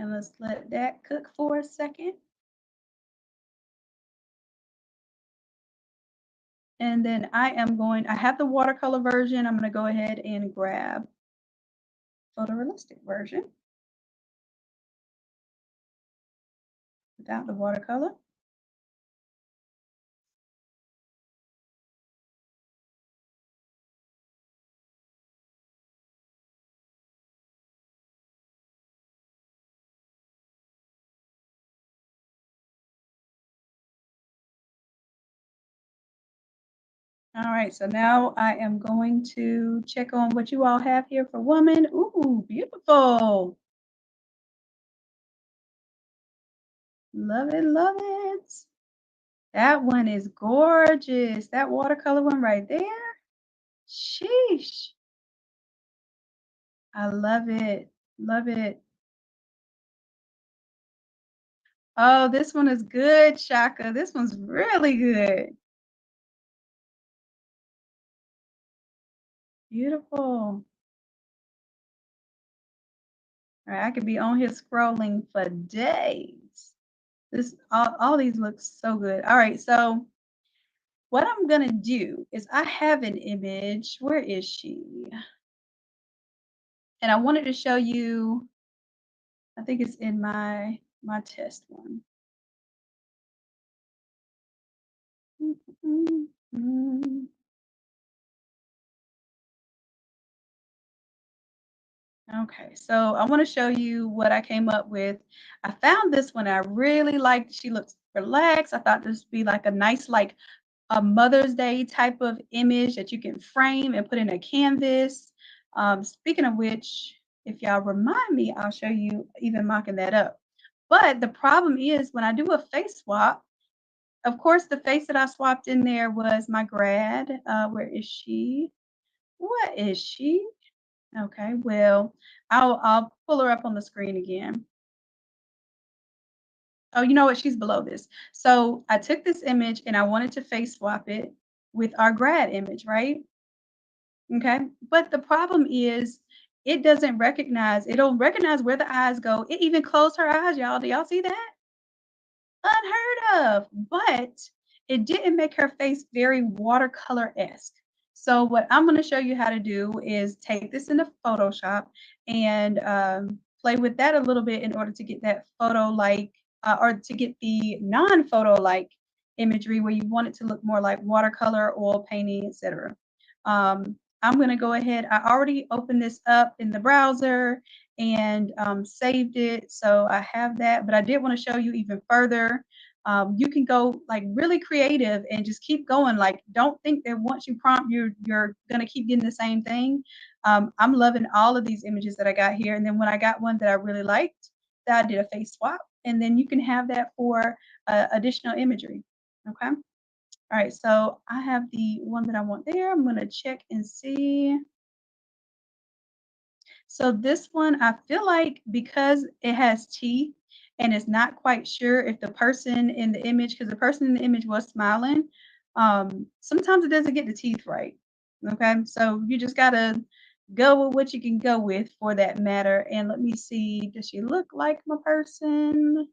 And let's let that cook for a second. And then I have the watercolor version. I'm gonna go ahead and grab photorealistic version without the watercolor. All right, so now I am going to check on what you all have here for woman. Ooh, beautiful. Love it, love it. That one is gorgeous. That watercolor one right there. Sheesh. I love it. Love it. Oh, this one is good, Shaka. This one's really good. Beautiful. All right, I could be on here scrolling for days. This all these look so good. All right, so what I'm gonna do is I have an image. Where is she? And I wanted to show you, I think it's in my test one. Okay, so I want to show you what I came up with. I found this one I really liked. She looks relaxed. I thought this would be like a nice, like a Mother's Day type of image that you can frame and put in a canvas. Speaking of which, if y'all remind me, I'll show you even mocking that up. But the problem is when I do a face swap, of course, the face that I swapped in there was my grad. Where is she? What is she? Okay, well, I'll pull her up on the screen again. Oh, you know what? She's below this. So I took this image and I wanted to face swap it with our grad image, right? Okay. But the problem is it'll recognize where the eyes go. It even closed her eyes, y'all. Do y'all see that? Unheard of. But it didn't make her face very watercolor-esque. So what I'm going to show you how to do is take this into Photoshop and play with that a little bit in order to get that photo-like or to get the non-photo-like imagery where you want it to look more like watercolor, oil painting, etc. I'm going to go ahead. I already opened this up in the browser and saved it. So I have that, but I did want to show you even further. You can go like really creative and just keep going. Like, don't think that once you prompt, you're gonna keep getting the same thing. I'm loving all of these images that I got here, and then when I got one that I really liked, that I did a face swap, and then you can have that for additional imagery. Okay. All right. So I have the one that I want there. I'm gonna check and see. So this one, I feel like because it has teeth and it's not quite sure if the person in the image, because the person in the image was smiling, sometimes it doesn't get the teeth right. Okay, so you just gotta go with what you can go with for that matter. And let me see, does she look like my person?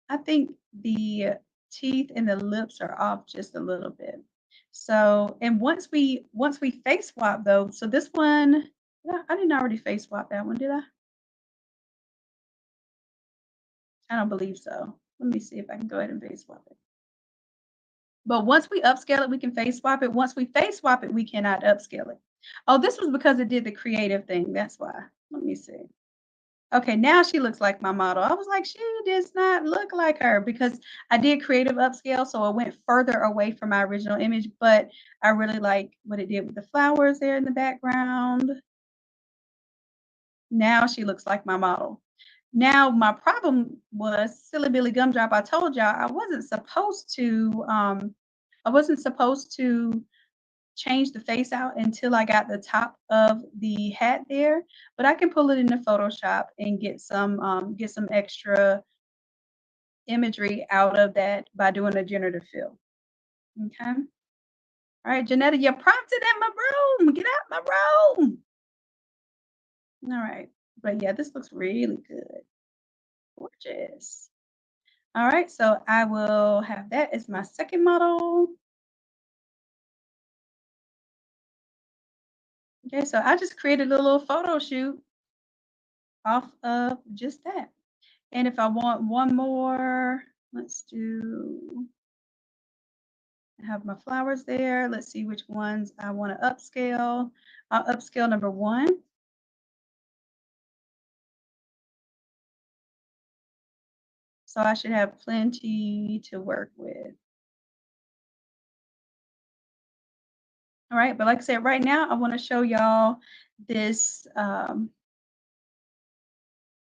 I think the teeth and the lips are off just a little bit. So, and once we face swap though, so this one, yeah, I didn't already face swap that one, did I? I don't believe so. Let me see if I can go ahead and face swap it. But once we upscale it, we can face swap it. Once we face swap it, we cannot upscale it. Oh, this was because it did the creative thing. That's why. Let me see. Okay, now she looks like my model. I was like, she does not look like her because I did creative upscale, so it went further away from my original image, but I really like what it did with the flowers there in the background. Now she looks like my model. Now my problem was silly Billy Gumdrop. I told y'all I wasn't supposed to change the face out until I got the top of the hat there, but I can pull it into Photoshop and get some extra imagery out of that by doing a generative fill. Okay. All right, Janetta, you're prompted in my room. Get out my room. All right. But yeah, this looks really good. Gorgeous. All right, so I will have that as my second model. Okay, so I just created a little photo shoot off of just that. And if I want one more, let's do, I have my flowers there. Let's see which ones I want to upscale. I'll upscale number one. So I should have plenty to work with. All right, but like I said, right now I want to show y'all this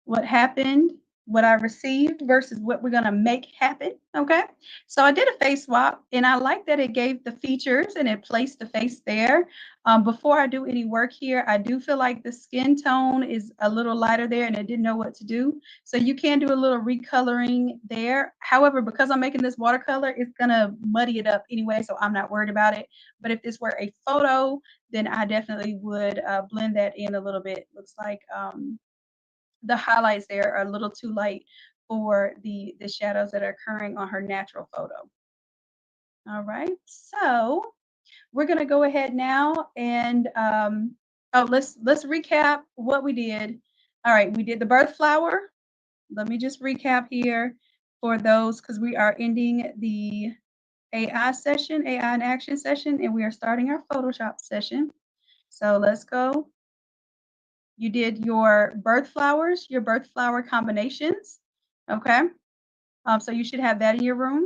what happened, what I received versus what we're gonna make happen, okay? So I did a face swap, and I like that it gave the features and it placed the face there. Before I do any work here, I do feel like the skin tone is a little lighter there, and I didn't know what to do. So you can do a little recoloring there. However, because I'm making this watercolor, it's gonna muddy it up anyway, so I'm not worried about it. But if this were a photo, then I definitely would blend that in a little bit. Looks like the highlights there are a little too light for the shadows that are occurring on her natural photo. All right, so we're gonna go ahead now and oh, let's recap what we did. All right, we did the birth flower. Let me just recap here for those because we are ending the AI session, AI in action session, and we are starting our Photoshop session. So let's go. You did your birth flowers, your birth flower combinations. Okay. So you should have that in your room.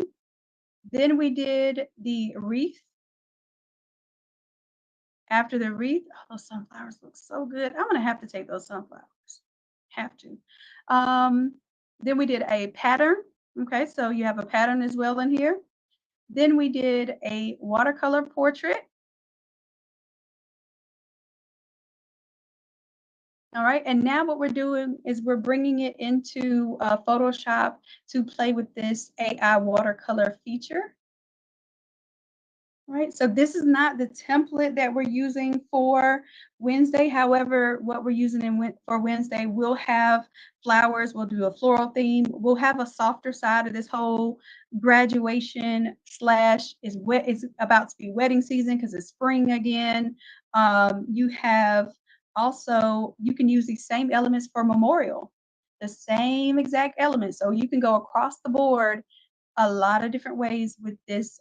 Then we did the wreath. After the wreath, oh, those sunflowers look so good. I'm gonna have to take those sunflowers. Have to. Um, then we did a pattern. Okay, so you have a pattern as well in here. Then we did a watercolor portrait. All right, and now what we're doing is we're bringing it into Photoshop to play with this AI watercolor feature. Right, so this is not the template that we're using for Wednesday. However, what we're using for Wednesday, we'll have flowers, we'll do a floral theme, we'll have a softer side of this whole graduation slash is wet. It's about to be wedding season because it's spring again. You have also you can use these same elements for memorial, the same exact elements. So you can go across the board a lot of different ways with this.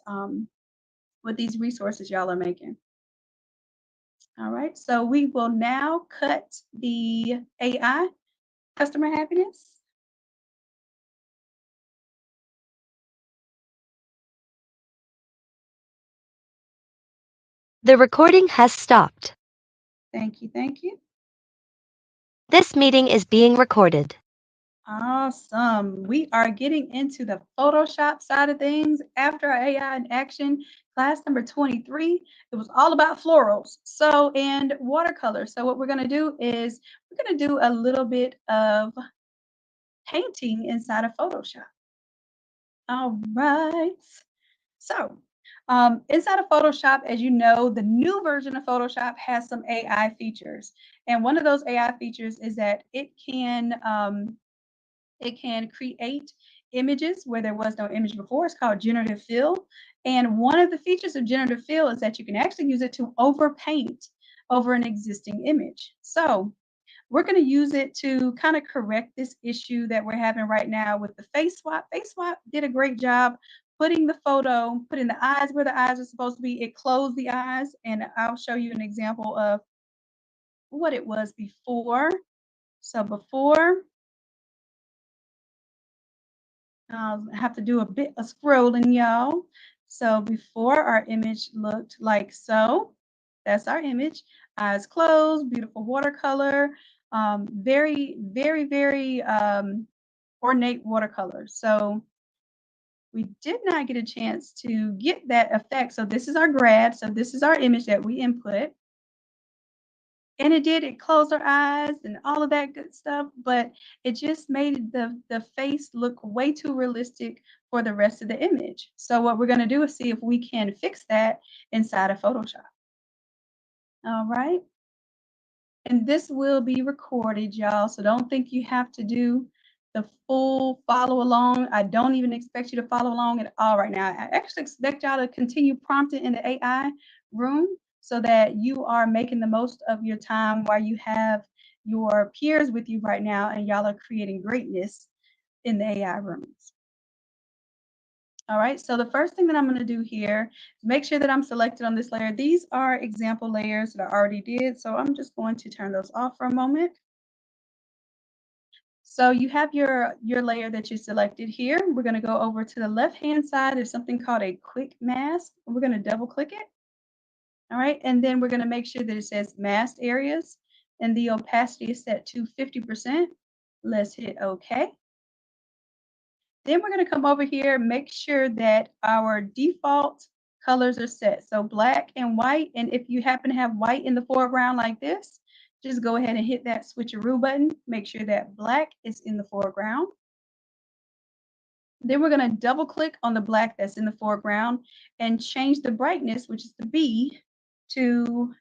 With these resources y'all are making. All right, so we will now cut the AI customer happiness. The recording has stopped. Thank you, thank you. This meeting is being recorded. Awesome. We are getting into the Photoshop side of things after our AI in action class number 23. It was all about florals. So, and watercolor. So what we're going to do is we're going to do a little bit of painting inside of Photoshop. All right. So, inside of Photoshop, as you know, the new version of Photoshop has some AI features, and one of those AI features is that it can create images where there was no image before. It's called generative fill, and one of the features of generative fill is that you can actually use it to overpaint over an existing image. So we're going to use it to kind of correct this issue that we're having right now with the face swap. Face swap did a great job putting the photo, putting the eyes where the eyes are supposed to be. It closed the eyes, and I'll show you an example of what it was before. So before, I'll have to do a bit of scrolling, y'all. So before our image looked like so. That's our image. Eyes closed, beautiful watercolor. Very, very, very ornate watercolor. So we did not get a chance to get that effect. So this is our grad. So this is our image that we input. And it closed our eyes and all of that good stuff, but it just made the face look way too realistic for the rest of the image. So what we're going to do is see if we can fix that inside of Photoshop. All right. And this will be recorded, y'all. So don't think you have to do the full follow along. I don't even expect you to follow along at all right now. I actually expect y'all to continue prompting in the AI room so that you are making the most of your time while you have your peers with you right now and y'all are creating greatness in the AI rooms. All right, so the first thing that I'm going to do here is make sure that I'm selected on this layer. These are example layers that I already did, so I'm just going to turn those off for a moment. So you have your layer that you selected here. We're going to go over to the left-hand side. There's something called a quick mask. We're going to double click it. All right, and then we're going to make sure that it says masked areas and the opacity is set to 50%. Let's hit OK. Then we're going to come over here, make sure that our default colors are set. So black and white. And if you happen to have white in the foreground like this, just go ahead and hit that switcheroo button. Make sure that black is in the foreground. Then we're going to double click on the black that's in the foreground and change the brightness, which is the B, to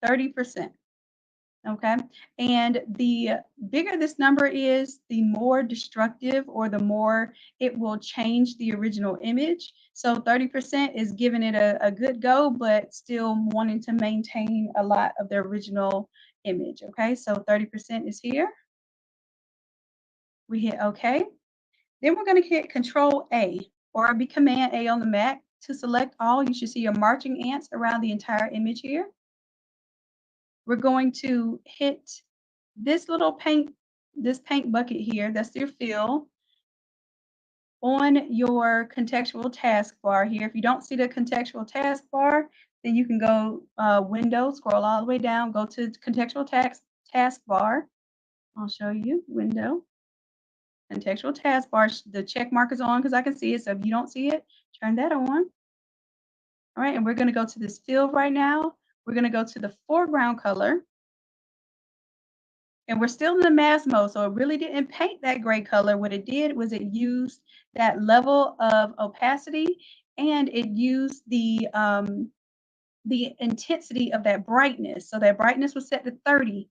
30%. Okay. And the bigger this number is, the more destructive or the more it will change the original image. So 30% is giving it a good go, but still wanting to maintain a lot of the original image. Okay. So 30% is here. We hit OK. Then we're going to hit Control A or it'll be Command A on the Mac to select all. You should see your marching ants around the entire image here. We're going to hit this little this paint bucket here, that's your fill, on your contextual taskbar here. If you don't see the contextual taskbar, then you can go Window, scroll all the way down, go to contextual taskbar. I'll show you Window, contextual taskbar. The check mark is on because I can see it. So if you don't see it, turn that on. All right, and we're going to go to this fill right now. We're going to go to the foreground color. And we're still in the mask mode, so it really didn't paint that gray color. What it did was it used that level of opacity and it used the intensity of that brightness. So that brightness was set to 30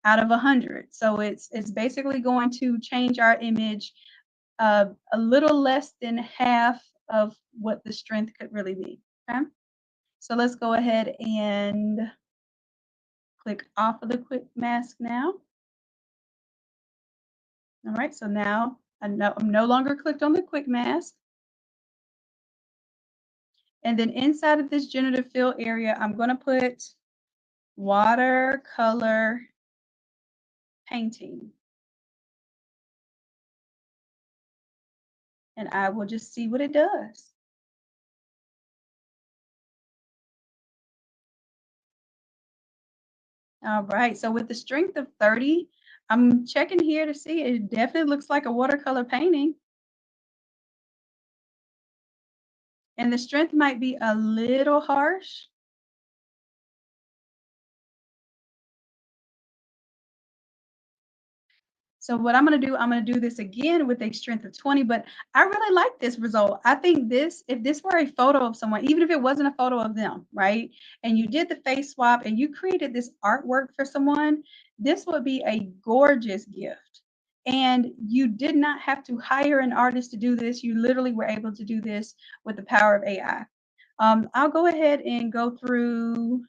out of 100. So it's basically going to change our image a little less than half of what the strength could really be. Okay, so let's go ahead and click off of the quick mask now. All right, so now I'm no longer clicked on the quick mask. And then inside of this generative fill area, I'm going to put watercolor painting. And I will just see what it does. All right, so with the strength of 30, I'm checking here to see it definitely looks like a watercolor painting. And the strength might be a little harsh. So what I'm going to do, I'm going to do this again with a strength of 20, but I really like this result. I think this, if this were a photo of someone, even if it wasn't a photo of them, right? And you did the face swap and you created this artwork for someone, this would be a gorgeous gift. And you did not have to hire an artist to do this. You literally were able to do this with the power of AI. I'll go ahead and go through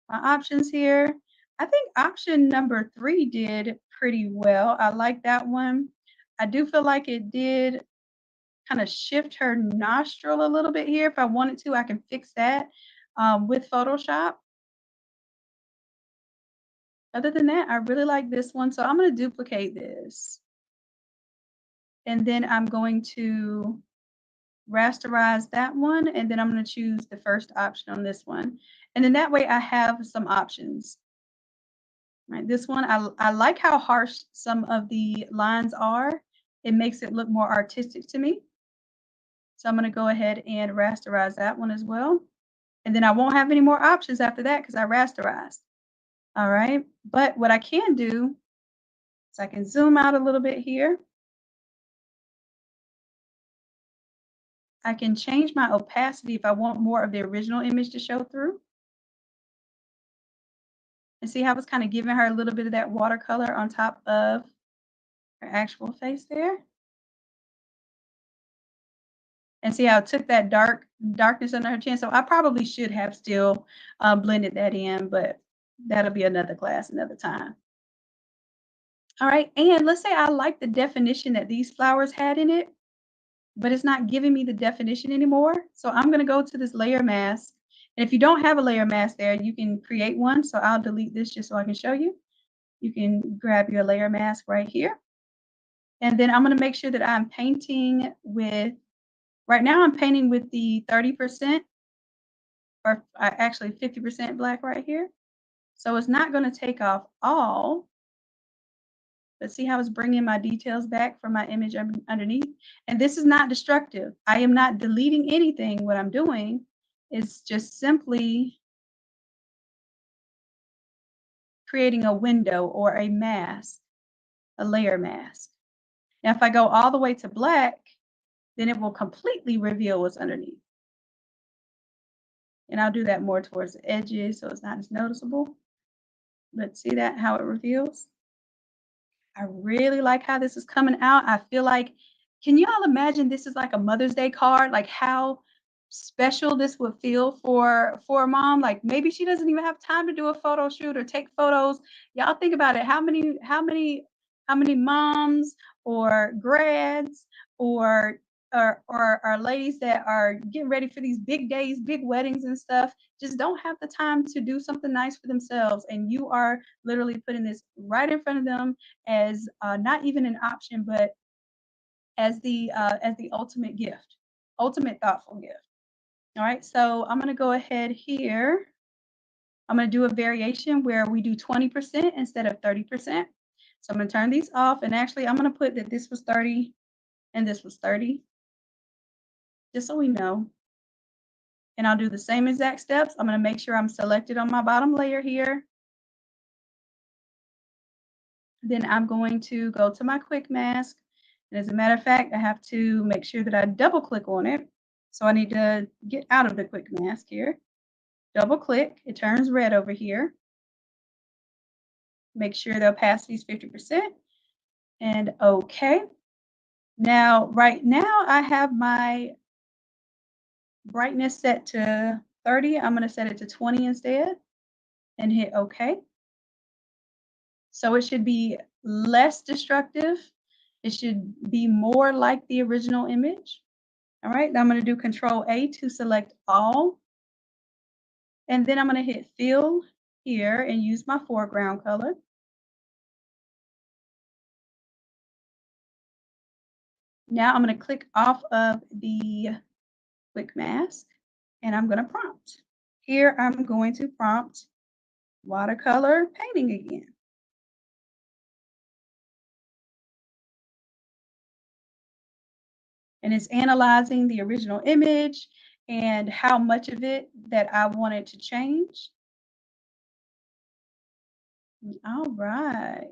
my options here. I think option number 3 did pretty well. I like that one. I do feel like it did kind of shift her nostril a little bit here. If I wanted to, I can fix that with Photoshop. Other than that, I really like this one. So I'm going to duplicate this. And then I'm going to rasterize that one. And then I'm going to choose the first option on this one. And then that way I have some options. Right, this one, I like how harsh some of the lines are. It makes it look more artistic to me. So I'm going to go ahead and rasterize that one as well. And then I won't have any more options after that because I rasterized. All right. But what I can do is I can zoom out a little bit here. I can change my opacity if I want more of the original image to show through. And see how it's kind of giving her a little bit of that watercolor on top of her actual face there? And see how it took that darkness under her chin? So I probably should have still, blended that in, but that'll be another class another time. Alright, and let's say I like the definition that these flowers had in it, but it's not giving me the definition anymore. So I'm gonna go to this layer mask, and if you don't have a layer mask there, you can create one. So I'll delete this just so I can show you. You can grab your layer mask right here, and then I'm gonna make sure that I'm painting with right now I'm painting with the 30% or actually 50% black right here. So it's not gonna take off all, but see how it's bringing my details back from my image underneath? And this is not destructive. I am not deleting anything. What I'm doing is just simply creating a window or a mask, a layer mask. Now, if I go all the way to black, then it will completely reveal what's underneath. And I'll do that more towards the edges so it's not as noticeable. But see that, how it reveals? I really like how this is coming out. I feel like can you all imagine this is like a Mother's Day card? Like how special this would feel for a mom. Like maybe she doesn't even have time to do a photo shoot or take photos. Y'all think about it. How many moms or grads or or ladies that are getting ready for these big days, big weddings and stuff, just don't have the time to do something nice for themselves. And you are literally putting this right in front of them as not even an option, but as the ultimate gift, ultimate thoughtful gift. All right, so I'm gonna go ahead here. I'm gonna do a variation where we do 20% instead of 30%. So I'm gonna turn these off, and actually I'm gonna put that this was 30 and this was 30, just so we know. And I'll do the same exact steps. I'm gonna make sure I'm selected on my bottom layer here. Then I'm going to go to my quick mask. And as a matter of fact, I have to make sure that I double click on it. So I need to get out of the quick mask here. Double click, it turns red over here. Make sure the opacity is 50% and okay. Now, right now I have my brightness set to 30. I'm going to set it to 20 instead and hit okay. So it should be less destructive. It should be more like the original image. All right, now I'm going to do Control A to select all. And then I'm going to hit fill here and use my foreground color. Now I'm going to click off of the quick mask and I'm going to prompt. Here I'm going to prompt watercolor painting again. And it's analyzing the original image and how much of it that I wanted to change. All right.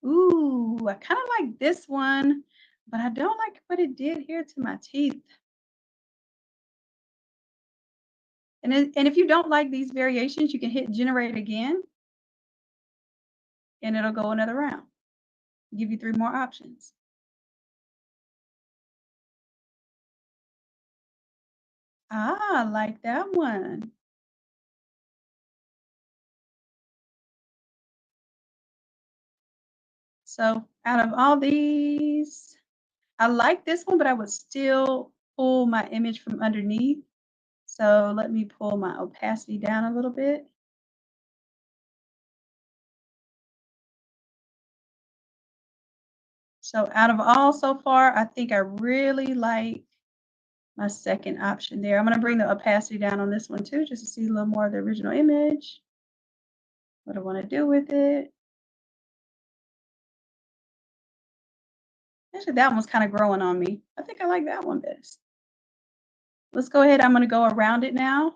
Ooh, I kind of like this one, but I don't like what it did here to my teeth. And if you don't like these variations, you can hit generate again and it'll go another round. Give you 3 more options. Ah, I like that one. So out of all these, I like this one, but I would still pull my image from underneath. So let me pull my opacity down a little bit. So out of all so far, I think I really like my second option there. I'm going to bring the opacity down on this one too, just to see a little more of the original image. What I want to do with it. Actually, that one's kind of growing on me. I think I like that one best. Let's go ahead. I'm going to go around it now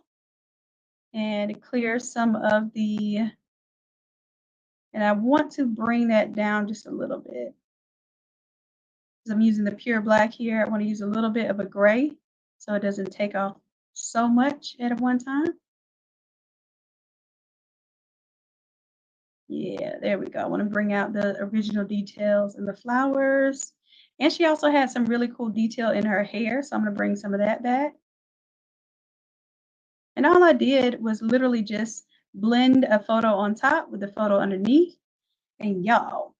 and clear some of the, and I want to bring that down just a little bit. I'm using the pure black here, I want to use a little bit of a gray so it doesn't take off so much at one time. Yeah, there we go. I want to bring out the original details in the flowers. And she also had some really cool detail in her hair, so I'm going to bring some of that back. And all I did was literally just blend a photo on top with the photo underneath. And y'all,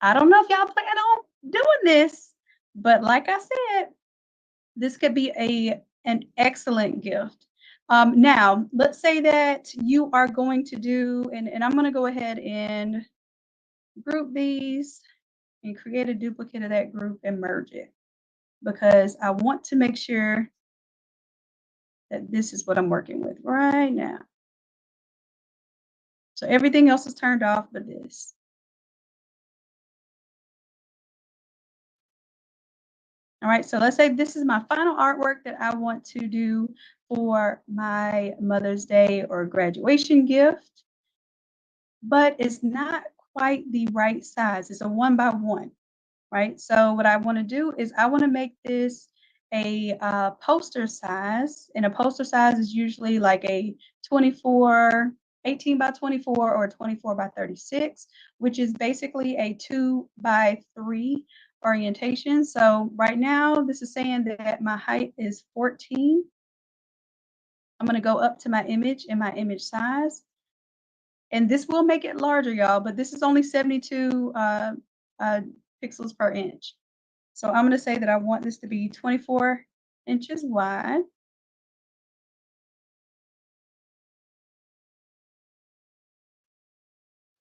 I don't know if y'all plan on doing this, but like I said, this could be an excellent gift. Now, let's say that you are going to do, and I'm going to go ahead and group these and create a duplicate of that group and merge it because I want to make sure that this is what I'm working with right now. So everything else is turned off but this. All right, so let's say this is my final artwork that I want to do for my Mother's Day or graduation gift, but it's not quite the right size. It's a 1x1. Right? So what I want to do is I want to make this a poster size, and a poster size is usually like a 18 by 24 or 24 by 36, which is basically a 2x3 orientation. So right now this is saying that my height is 14. I'm going to go up to my image and my image size, and this will make it larger, y'all, but this is only 72 pixels per inch. So I'm going to say that I want this to be 24 inches wide.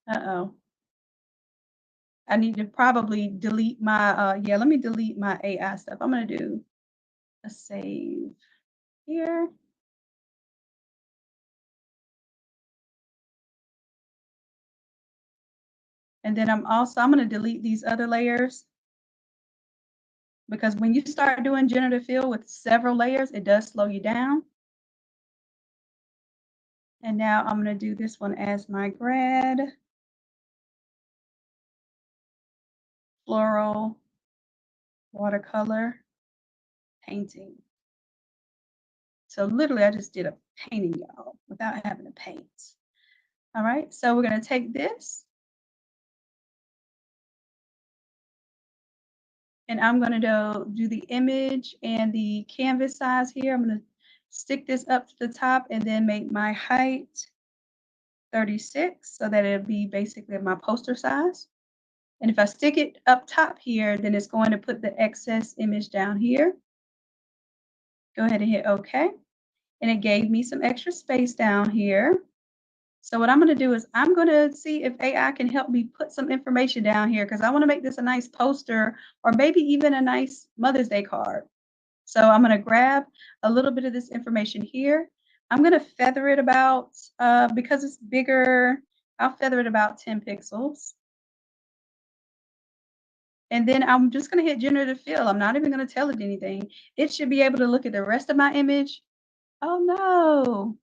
Uh-oh. I need to probably delete my, let me delete my AI stuff. I'm going to do a save here. And then I'm going to delete these other layers because when you start doing generative fill with several layers, it does slow you down. And now I'm going to do this one as my grad. Floral watercolor painting. So literally I just did a painting, y'all, without having to paint. All right, so we're going to take this and I'm going to do the image and the canvas size here. I'm going to stick this up to the top and then make my height 36 so that it'll be basically my poster size. And if I stick it up top here, then it's going to put the excess image down here. Go ahead and hit OK. And it gave me some extra space down here. So what I'm going to do is I'm going to see if AI can help me put some information down here because I want to make this a nice poster or maybe even a nice Mother's Day card. So I'm going to grab a little bit of this information here. I'm going to feather it about, because it's bigger, I'll feather it about 10 pixels. And then I'm just going to hit generative fill. I'm not even going to tell it anything. It should be able to look at the rest of my image. Oh no,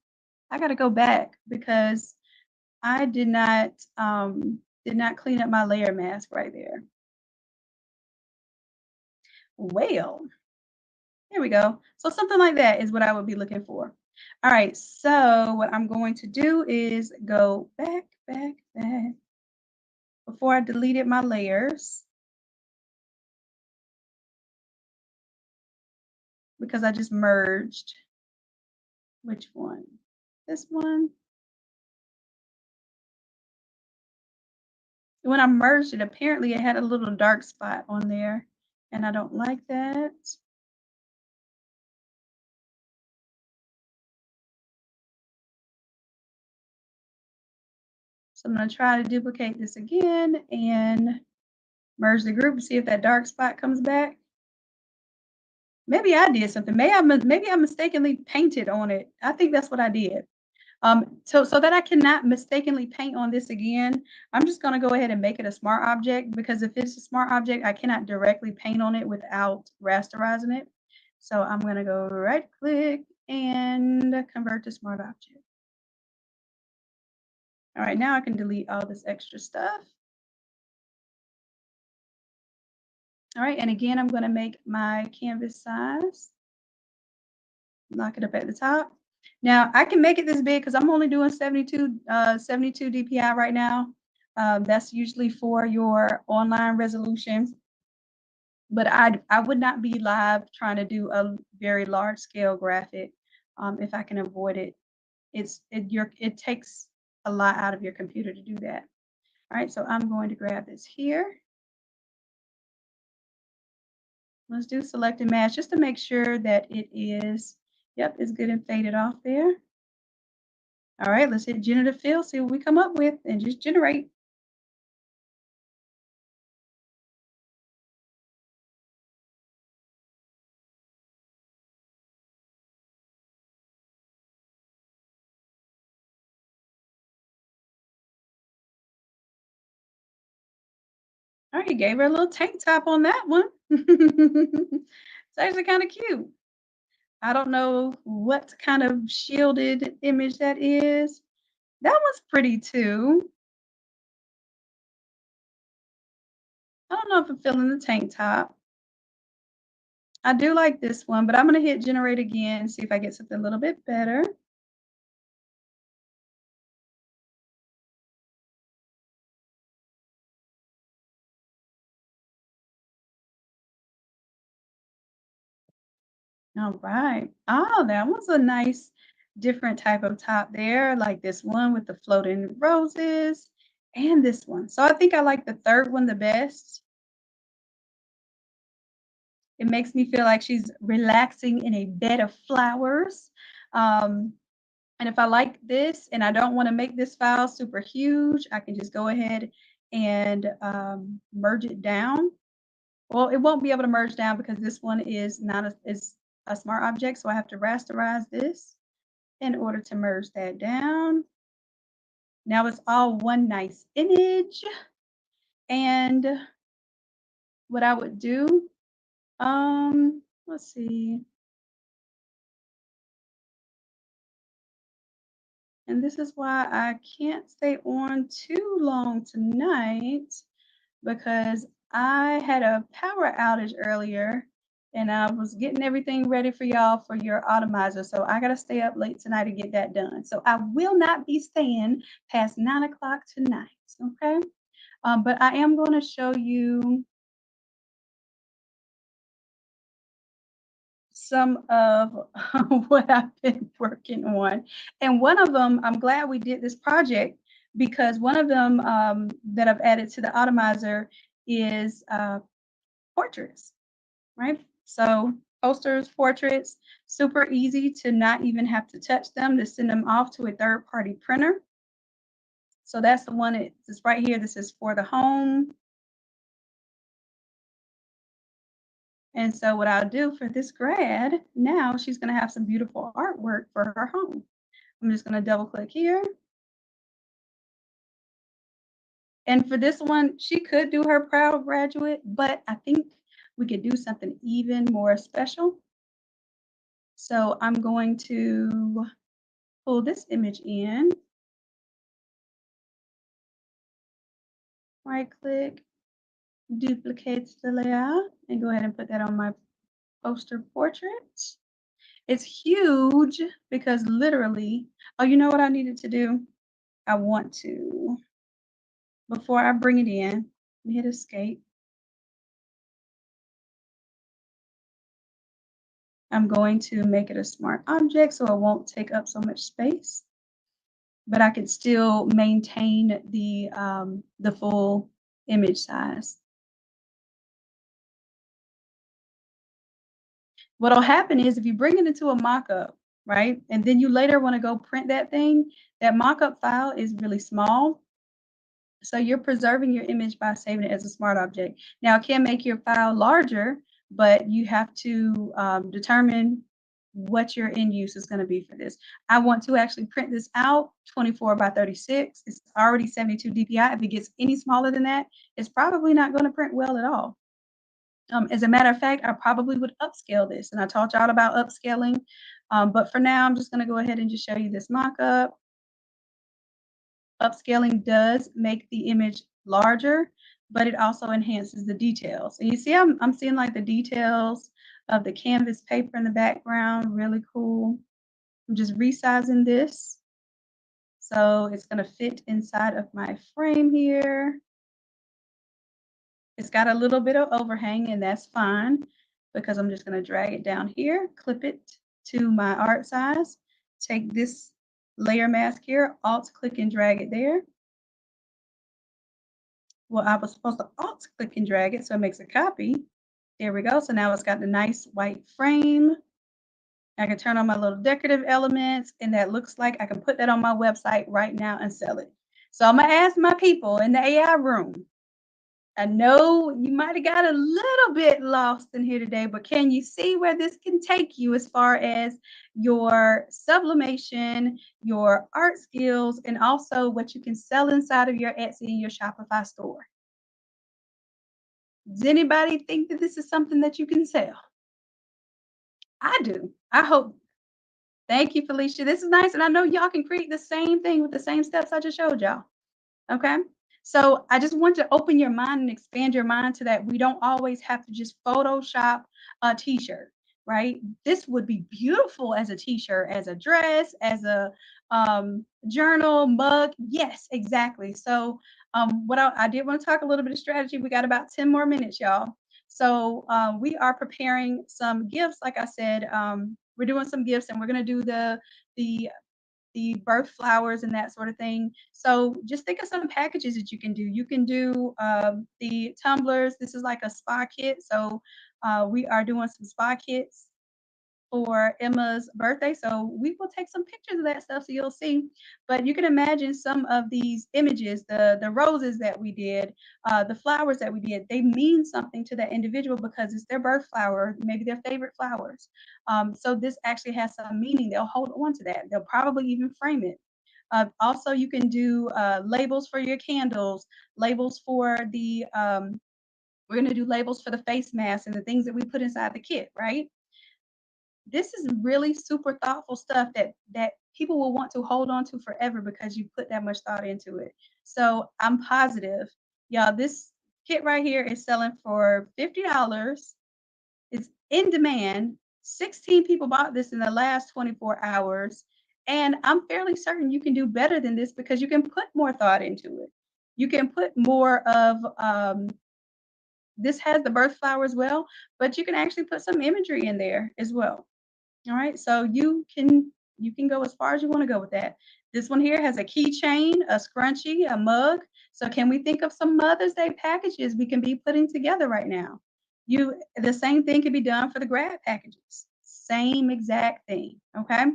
I got to go back because I did not clean up my layer mask right there. Well, here we go. So something like that is what I would be looking for. All right, so what I'm going to do is go back before I deleted my layers because I just merged. Which one? This one. When I merged it, apparently it had a little dark spot on there, and I don't like that. So I'm going to try to duplicate this again and merge the group and see if that dark spot comes back. Maybe I did something. Maybe I mistakenly painted on it. I think that's what I did. So that I cannot mistakenly paint on this again, I'm just going to go ahead and make it a smart object because if it's a smart object, I cannot directly paint on it without rasterizing it. So I'm going to go right click and convert to smart object. All right, now I can delete all this extra stuff. All right, and again, I'm gonna make my canvas size, lock it up at the top. Now I can make it this big because I'm only doing 72 DPI right now. That's usually for your online resolution, but I would not be live trying to do a very large scale graphic if I can avoid it. It takes a lot out of your computer to do that. All right, so I'm going to grab this here. Let's do select and match just to make sure that it is, yep, it's good and faded off there. All right, let's hit generative fill, see what we come up with, and just generate. All right, you gave her a little tank top on that one. It's actually kind of cute. I don't know what kind of shielded image that is. That was pretty too. I don't know if I'm feeling the tank top. I do like this one, but I'm gonna hit generate again and see if I get something a little bit better. All right. Oh, that was a nice different type of top there, like this one with the floating roses and this one. So I think I like the third one the best. It makes me feel like she's relaxing in a bed of flowers. Um, and if I like this and I don't want to make this file super huge, I can just go ahead and merge it down. Well, it won't be able to merge down because this one is not is a smart object, so I have to rasterize this in order to merge that down. Now it's all one nice image. And what I would do, let's see. And this is why I can't stay on too long tonight because I had a power outage earlier and I was getting everything ready for y'all for your Automizer. So I got to stay up late tonight to get that done. So I will not be staying past 9 o'clock tonight. Okay. But I am going to show you some of what I've been working on. And one of them, I'm glad we did this project because one of them that I've added to the Automizer is portraits, right? So posters, portraits, super easy to not even have to touch them, to send them off to a third-party printer. So that's the one that's right here. This is for the home. And so what I'll do for this grad, now she's going to have some beautiful artwork for her home. I'm just going to double click here. And for this one, she could do her proud graduate, but I think we could do something even more special. So I'm going to pull this image in, right click, duplicate the layout, and go ahead and put that on my poster portrait. It's huge because literally, oh, you know what I needed to do? I want to, before I bring it in, hit escape. I'm going to make it a smart object so it won't take up so much space, but I can still maintain the full image size. What'll happen is if you bring it into a mock-up, right, and then you later want to go print that thing, that mock-up file is really small. So you're preserving your image by saving it as a smart object. Now, it can make your file larger, but you have to determine what your end use is going to be for this. I want to actually print this out 24 by 36. It's already 72 DPI. If it gets any smaller than that, it's probably not going to print well at all. As a matter of fact, I probably would upscale this, and I taught y'all about upscaling. But for now, I'm just going to go ahead and just show you this mock-up. Upscaling does make the image larger, but it also enhances the details. And you see, I'm seeing like the details of the canvas paper in the background, really cool. I'm just resizing this so it's gonna fit inside of my frame here. It's got a little bit of overhang, and that's fine because I'm just gonna drag it down here, clip it to my art size, take this layer mask here, Alt click and drag it there. Well, I was supposed to Alt click and drag it so it makes a copy. There we go. So now it's got the nice white frame. I can turn on my little decorative elements, and that looks like I can put that on my website right now and sell it. So I'm gonna ask my people in the AI room. I know you might have got a little bit lost in here today, but can you see where this can take you as far as your sublimation, your art skills, and also what you can sell inside of your Etsy and your Shopify store? Does anybody think that this is something that you can sell? I do. I hope. Thank you, Felicia. This is nice. And I know y'all can create the same thing with the same steps I just showed y'all. Okay. So I just want to open your mind and expand your mind to that we don't always have to just Photoshop a t-shirt, right? This would be beautiful as a t-shirt, as a dress, as a journal, mug. Yes, exactly. So what I did want to talk a little bit of strategy. We got about 10 more minutes, y'all. So we are preparing some gifts. Like I said, we're doing some gifts, and we're going to do the birth flowers and that sort of thing. So just think of some packages that you can do. You can do the tumblers. This is like a spa kit. So we are doing some spa kits for Emma's birthday. So we will take some pictures of that stuff so you'll see. But you can imagine some of these images, the roses that we did, the flowers that we did, they mean something to that individual because it's their birth flower, maybe their favorite flowers. So this actually has some meaning. They'll hold on to that. They'll probably even frame it. Also, you can do labels for your candles, labels for the, we're going to do labels for the face mask and the things that we put inside the kit, right? This is really super thoughtful stuff that people will want to hold on to forever because you put that much thought into it. So I'm positive, y'all, this kit right here is selling for $50. It's in demand. 16 people bought this in the last 24 hours. And I'm fairly certain you can do better than this because you can put more thought into it. You can put more of this has the birth flower as well, but you can actually put some imagery in there as well. All right, so you can go as far as you want to go with that. This one here has a keychain, a scrunchie, a mug. So can we think of some Mother's Day packages we can be putting together right now? The same thing can be done for the grad packages. Same exact thing. Okay.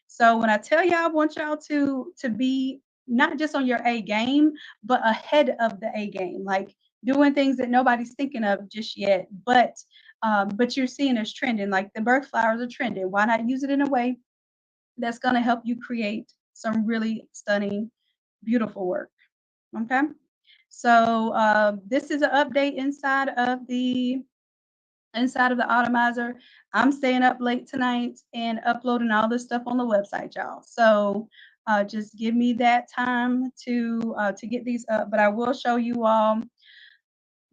So when I tell y'all, I want y'all to be not just on your A game, but ahead of the A game, like doing things that nobody's thinking of just yet, but you're seeing it's trending, like the birth flowers are trending. Why not use it in a way that's going to help you create some really stunning, beautiful work? Okay. So this is an update inside of the Automizer. I'm staying up late tonight and uploading all this stuff on the website, y'all. So just give me that time to get these up. But I will show you all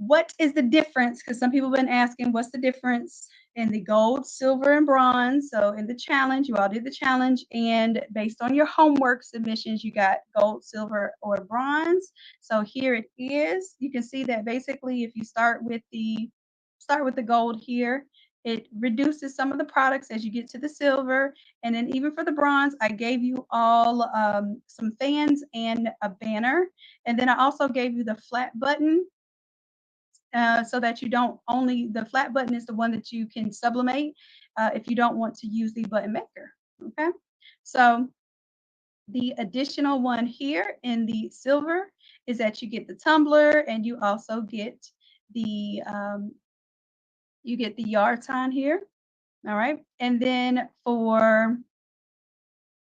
what is the difference? Because some people have been asking, what's the difference in the gold, silver, and bronze? So in the challenge, you all did the challenge, and based on your homework submissions, you got gold, silver, or bronze. So here it is. You can see that basically, if you start with the gold here, it reduces some of the products as you get to the silver, and then even for the bronze, I gave you all some fans and a banner, and then I also gave you the flat button so that you don't only the flat button is the one that you can sublimate if you don't want to use the button maker. Okay, so the additional one here in the silver is that you get the tumbler and you also get the yard sign here. All right, and then for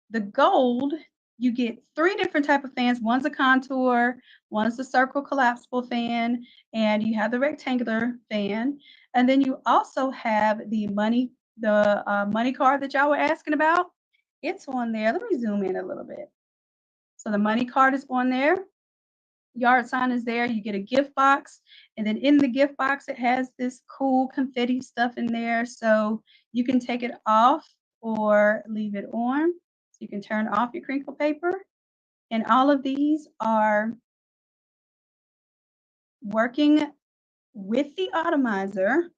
the gold, you get 3 different type of fans. One's a contour, one's a circle collapsible fan, and you have the rectangular fan. And then you also have the money card that y'all were asking about. It's on there. Let me zoom in a little bit. So the money card is on there. yard sign is there. You get a gift box, and then in the gift box, it has this cool confetti stuff in there. So you can take it off or leave it on. So you can turn off your crinkle paper. And all of these are working with the Automizer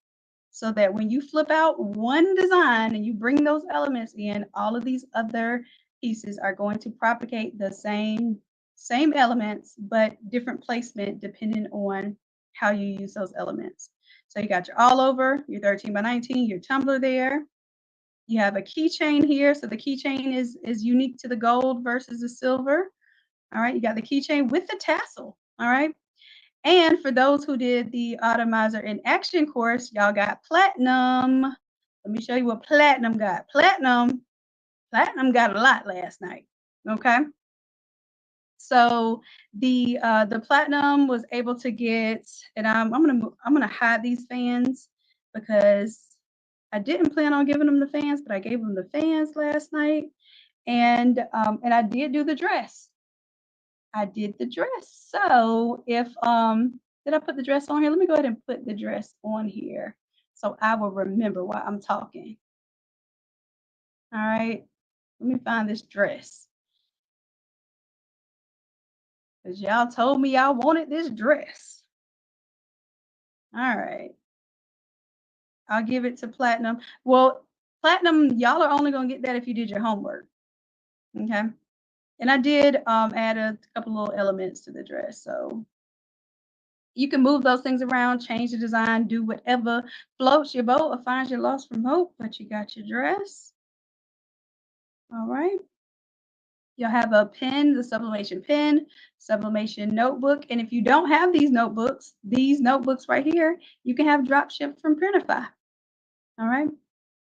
so that when you flip out one design and you bring those elements in, all of these other pieces are going to propagate the same elements, but different placement depending on how you use those elements. So you got your all over, your 13 by 19, your tumbler there. You have a keychain here. So the keychain is unique to the gold versus the silver. All right, you got the keychain with the tassel. All right. And for those who did the Automizer in Action course, y'all got platinum. Let me show you what platinum got. Platinum got a lot last night. Okay. So the platinum was able to get, and I'm gonna hide these fans because I didn't plan on giving them the fans, but I gave them the fans last night, and I did do the dress. I did the dress. So if did I put the dress on here? Let me go ahead and put the dress on here so I will remember while I'm talking. All right. Let me find this dress. Because y'all told me y'all wanted this dress. All right. I'll give it to platinum. Well, platinum, y'all are only gonna get that if you did your homework. Okay. And I did add a couple little elements to the dress. So you can move those things around, change the design, do whatever floats your boat or finds your lost from hope, but you got your dress. All right. You'll have a pen, the sublimation pen, sublimation notebook. And if you don't have these notebooks right here, you can have drop ship from Printify. All right.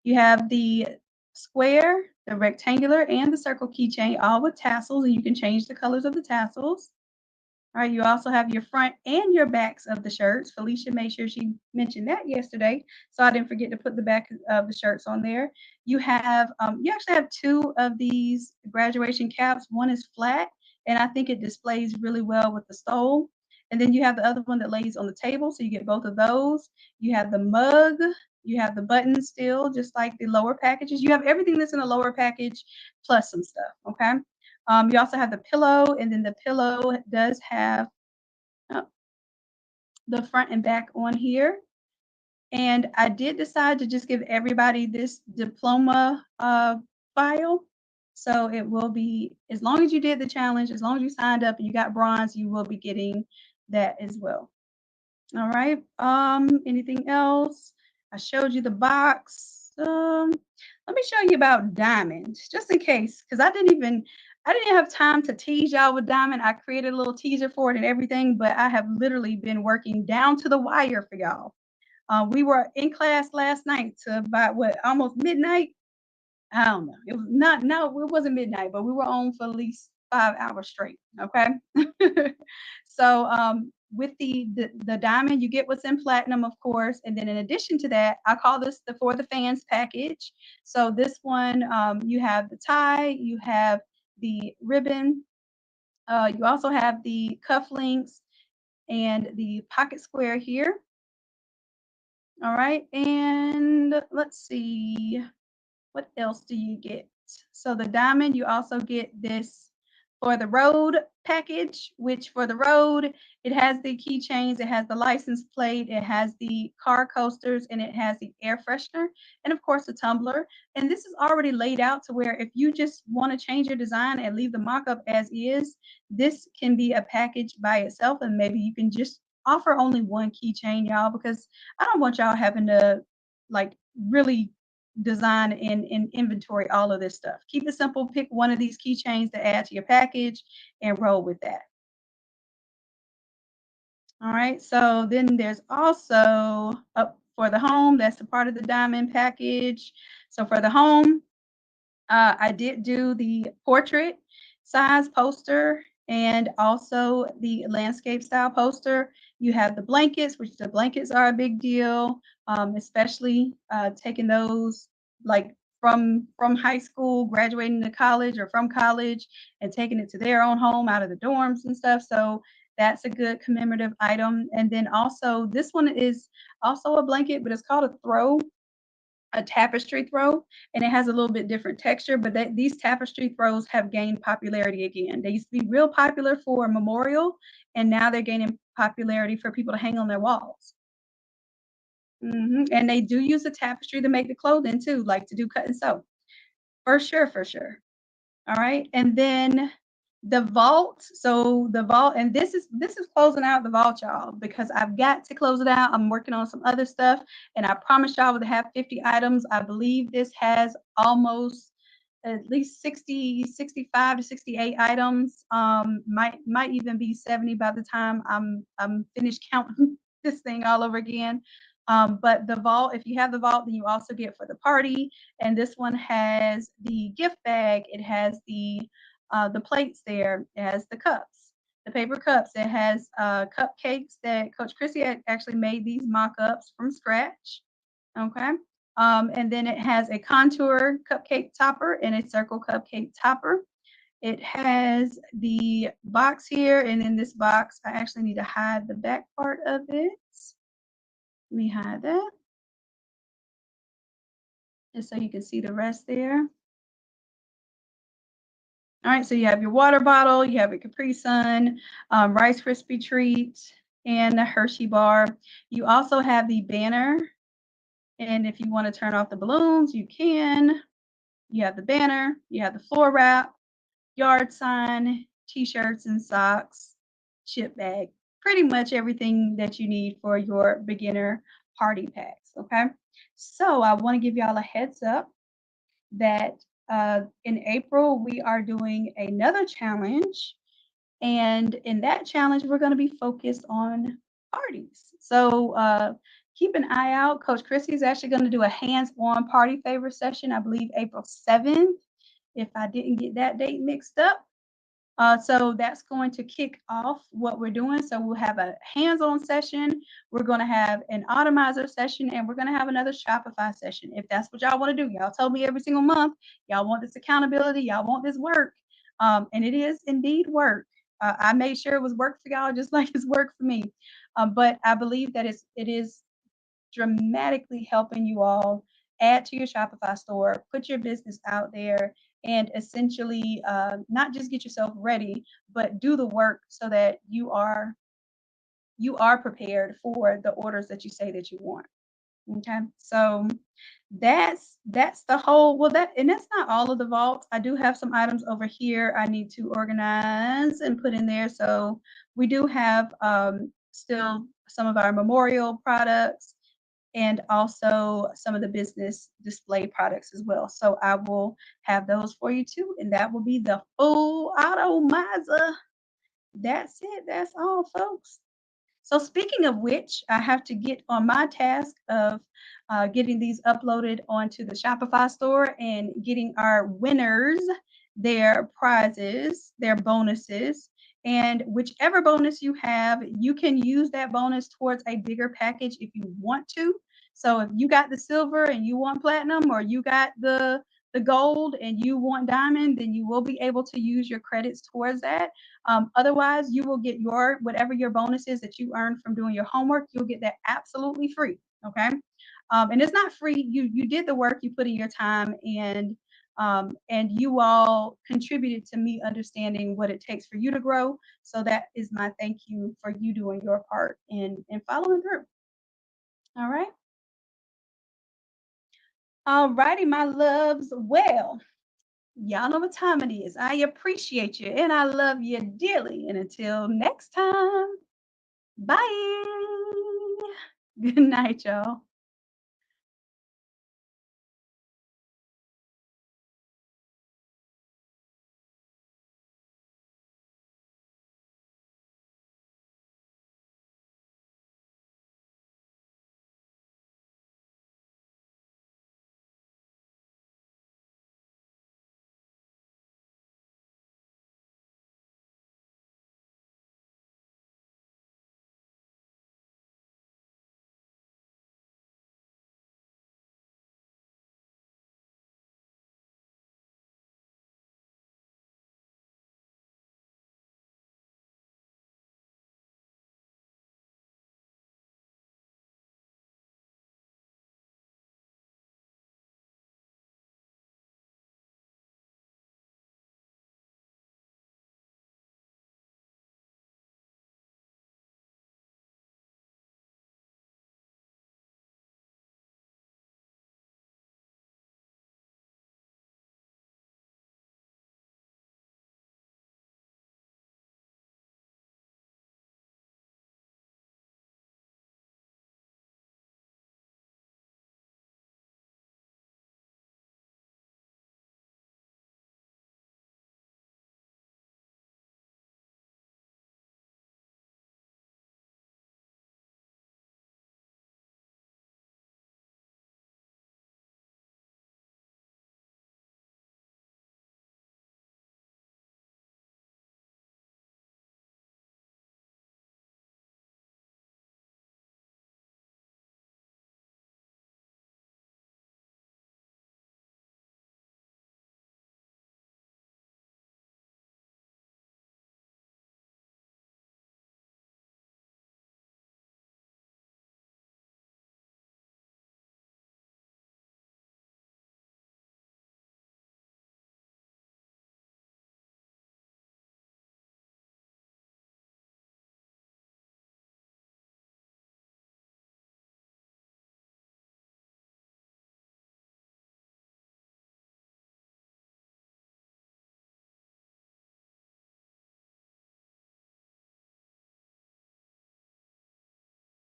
You have the square, the rectangular, and the circle keychain, all with tassels, and you can change the colors of the tassels. All right, you also have your front and your backs of the shirts. Felicia made sure she mentioned that yesterday, so I didn't forget to put the back of the shirts on there. You actually have two of these graduation caps. One is flat, and I think it displays really well with the stole. And then you have the other one that lays on the table, so you get both of those. You have the mug, you have the buttons still, just like the lower packages. You have everything that's in the lower package plus some stuff, okay? You also have the pillow, and then the pillow does have uh, the front and back on here. And I did decide to just give everybody this diploma file. So it will be, as long as you did the challenge, as long as you signed up and you got bronze, you will be getting that as well. All right. Anything else? I showed you the box. Let me show you about diamond, just in case, because I didn't have time to tease y'all with diamond. I created a little teaser for it and everything, but I have literally been working down to the wire for y'all. We were in class last night to about what, almost midnight. I don't know. It was not, no, it wasn't midnight, but we were on for at least 5 hours straight. Okay. So with the diamond, you get what's in platinum, of course, and then in addition to that, I call this the For the Fans package. So this one, you have the tie, you have the ribbon, you also have the cufflinks and the pocket square here. All right, and let's see. What else do you get? So the diamond, you also get this for the road package, which for the road, it has the keychains, it has the license plate, it has the car coasters, and it has the air freshener, and of course the tumbler. And this is already laid out to where if you just want to change your design and leave the mock-up as is, this can be a package by itself, and maybe you can just offer only one keychain, y'all, because I don't want y'all having to like really design and inventory all of this stuff. Keep it simple. Pick one of these keychains to add to your package and roll with that. All right. So then there's also up for the home. That's a part of the diamond package. So for the home, I did do the portrait size poster and also the landscape style poster. You have the blankets, which the blankets are a big deal, especially taking those like from high school, graduating to college, or from college and taking it to their own home out of the dorms and stuff. So That's a good commemorative item. And then also, this one is also a blanket, but it's called a throw, a tapestry throw, and it has a little bit different texture. But these tapestry throws have gained popularity again. They used to be real popular for memorial, and now they're gaining popularity for people to hang on their walls. And they do use the tapestry to make the clothing too, like to do cut and sew. For sure, for sure. All right. And then the vault. So the vault, and this is closing out the vault, y'all, because I've got to close it out. I'm working on some other stuff, and I promised y'all would have 50 items. I believe this has almost at least 60, 65 to 68 items. Might even be 70 by the time I'm finished counting this thing all over again. But the vault, if you have the vault, then you also get for the party. And this one has the gift bag. It has the plates there. It has the cups, the paper cups. It has cupcakes that Coach Chrissy had actually made these mock-ups from scratch. Okay. And then it has a contour cupcake topper and a circle cupcake topper. It has the box here, and in this box, I actually need to hide the back part of it. Let me hide that, just so you can see the rest there. All right, so you have your water bottle, you have a Capri Sun, Rice Krispie treat, and a Hershey bar. You also have the banner, and if you want to turn off the balloons, you can. You have the banner, you have the floor wrap, yard sign, t-shirts and socks, chip bag, pretty much everything that you need for your beginner party packs, okay? So I want to give y'all a heads up that in April we are doing another challenge, and in that challenge we're going to be focused on parties. So keep an eye out. Coach Chrissy is actually going to do a hands-on party favor session, I believe April 7th, if I didn't get that date mixed up. So that's going to kick off what we're doing. So we'll have a hands-on session. We're going to have an Automizer session, and we're going to have another Shopify session. If that's what y'all want to do, y'all told me every single month, y'all want this accountability, y'all want this work, and it is indeed work. I made sure it was work for y'all, just like it's work for me. But I believe that it is dramatically helping you all add to your Shopify store, put your business out there, and essentially not just get yourself ready, but do the work so that you are prepared for the orders that you say that you want. Okay, so that's the whole, well, that, and that's not all of the vault. I do have some items over here I need to organize and put in there. So we do have still some of our memorial products, and also some of the business display products as well. So I will have those for you too, and that will be the full Automizer. That's it. That's all, folks. So speaking of which, I have to get on my task of getting these uploaded onto the Shopify store and getting our winners their prizes, their bonuses. And whichever bonus you have, you can use that bonus towards a bigger package if you want to. So if you got the silver and you want platinum, or you got the gold and you want diamond, then you will be able to use your credits towards that. Otherwise, you will get your whatever your bonus is that you earned from doing your homework. You'll get that absolutely free. Okay, and it's not free. You did the work. You put in your time, and you all contributed to me understanding what it takes for you to grow. So that is my thank you for you doing your part and following through. All right. All righty, my loves. Well, y'all know what time it is. I appreciate you and I love you dearly. And until next time, bye. Good night, y'all.